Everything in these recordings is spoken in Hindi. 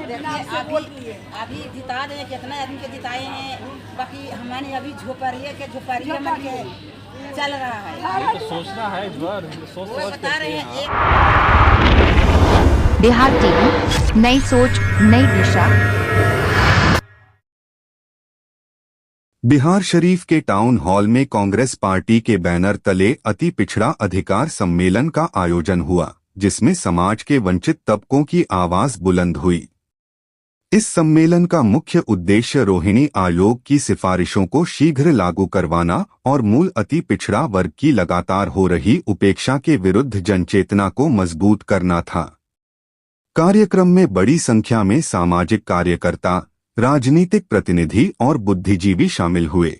देखिए अभी जिता रहे हैं, कितना आदमी के जिताए हैं, बाकी हमारे अभी झोपड़िया मन के चल रहा है। तो सोचना है इस बार, सोच वो समझ बता करते रहे हैं। हैं एक बिहार टीवी, नई सोच नई दिशा। बिहार शरीफ के टाउन हॉल में कांग्रेस पार्टी के बैनर तले अति पिछड़ा अधिकार सम्मेलन का आयोजन हुआ, जिसमें समाज के वंचित तबकों की आवाज बुलंद हुई। इस सम्मेलन का मुख्य उद्देश्य रोहिणी आयोग की सिफारिशों को शीघ्र लागू करवाना और मूल अति पिछड़ा वर्ग की लगातार हो रही उपेक्षा के विरुद्ध जनचेतना को मजबूत करना था। कार्यक्रम में बड़ी संख्या में सामाजिक कार्यकर्ता, राजनीतिक प्रतिनिधि और बुद्धिजीवी शामिल हुए।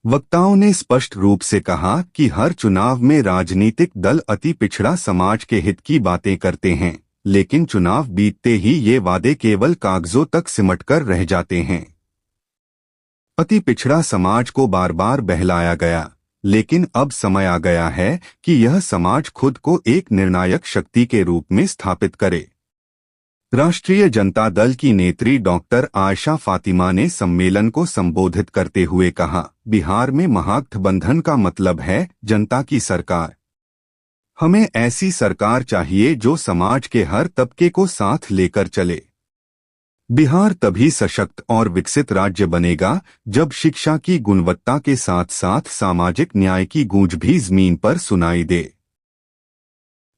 वक्ताओं ने स्पष्ट रूप से कहा कि हर चुनाव में राजनीतिक दल अति पिछड़ा समाज के हित की बातें करते हैं, लेकिन चुनाव बीतते ही ये वादे केवल कागजों तक सिमटकर रह जाते हैं। अति पिछड़ा समाज को बार बार बहलाया गया, लेकिन अब समय आ गया है कि यह समाज खुद को एक निर्णायक शक्ति के रूप में स्थापित करे। राष्ट्रीय जनता दल की नेत्री डॉक्टर आयशा फातिमा ने सम्मेलन को संबोधित करते हुए कहा, बिहार में महागठबंधन का मतलब है जनता की सरकार। हमें ऐसी सरकार चाहिए जो समाज के हर तबके को साथ लेकर चले। बिहार तभी सशक्त और विकसित राज्य बनेगा जब शिक्षा की गुणवत्ता के साथ साथ सामाजिक न्याय की गूंज भी जमीन पर सुनाई दे।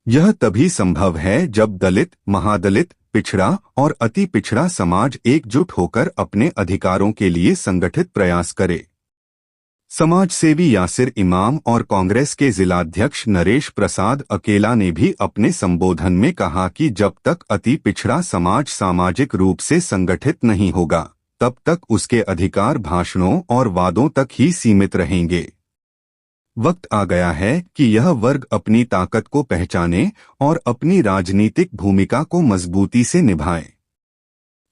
यह तभी संभव है जब दलित, महादलित, पिछड़ा और अति पिछड़ा समाज एकजुट होकर अपने अधिकारों के लिए संगठित प्रयास करे। समाज सेवी यासिर इमाम और कांग्रेस के जिलाध्यक्ष नरेश प्रसाद अकेला ने भी अपने संबोधन में कहा कि जब तक अति पिछड़ा समाज सामाजिक रूप से संगठित नहीं होगा, तब तक उसके अधिकार भाषणों और वादों तक ही सीमित रहेंगे। वक्त आ गया है कि यह वर्ग अपनी ताकत को पहचाने और अपनी राजनीतिक भूमिका को मजबूती से निभाए।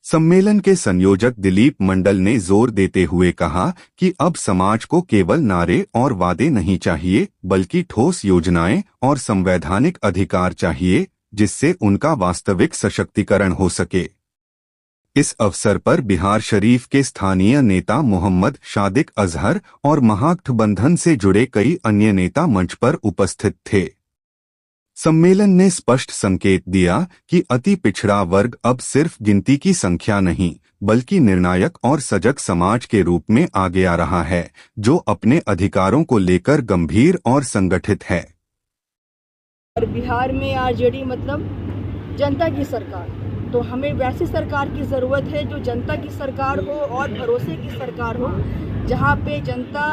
सम्मेलन के संयोजक दिलीप मंडल ने जोर देते हुए कहा कि अब समाज को केवल नारे और वादे नहीं चाहिए, बल्कि ठोस योजनाएं और संवैधानिक अधिकार चाहिए, जिससे उनका वास्तविक सशक्तिकरण हो सके। इस अवसर पर बिहार शरीफ के स्थानीय नेता मोहम्मद शादिक अजहर और महागठबंधन से जुड़े कई अन्य नेता मंच पर उपस्थित थे। सम्मेलन ने स्पष्ट संकेत दिया कि अति पिछड़ा वर्ग अब सिर्फ गिनती की संख्या नहीं, बल्कि निर्णायक और सजग समाज के रूप में आगे आ रहा है, जो अपने अधिकारों को लेकर गंभीर और संगठित है। और बिहार में आरजेडी मतलब जनता की सरकार, तो हमें वैसी सरकार की ज़रूरत है जो जनता की सरकार हो और भरोसे की सरकार हो, जहां पे जनता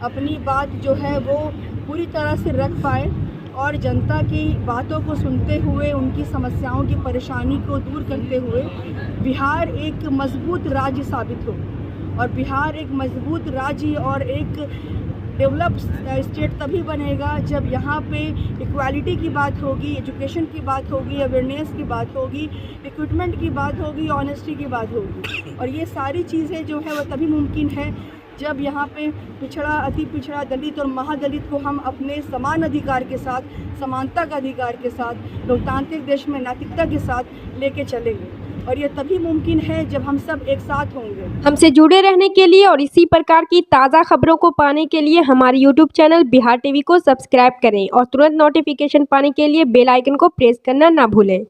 अपनी बात जो है वो पूरी तरह से रख पाए और जनता की बातों को सुनते हुए उनकी समस्याओं की परेशानी को दूर करते हुए बिहार एक मजबूत राज्य साबित हो। और बिहार एक मजबूत राज्य और एक डेवलप स्टेट तभी बनेगा जब यहाँ पे इक्वालिटी की बात होगी, एजुकेशन की बात होगी, अवेयरनेस की बात होगी, रिक्रूटमेंट की बात होगी, ऑनेस्टी की बात होगी। और ये सारी चीज़ें जो है वो तभी मुमकिन है जब यहाँ पे पिछड़ा, अति पिछड़ा, दलित और महादलित को हम अपने समान अधिकार के साथ, समानता का अधिकार के साथ, लोकतांत्रिक देश में नैतिकता के साथ लेके चलेंगे। और ये तभी मुमकिन है जब हम सब एक साथ होंगे। हमसे जुड़े रहने के लिए और इसी प्रकार की ताज़ा खबरों को पाने के लिए हमारे YouTube चैनल बिहार टीवी को सब्सक्राइब करें और तुरंत नोटिफिकेशन पाने के लिए बेल आइकन को प्रेस करना ना भूलें।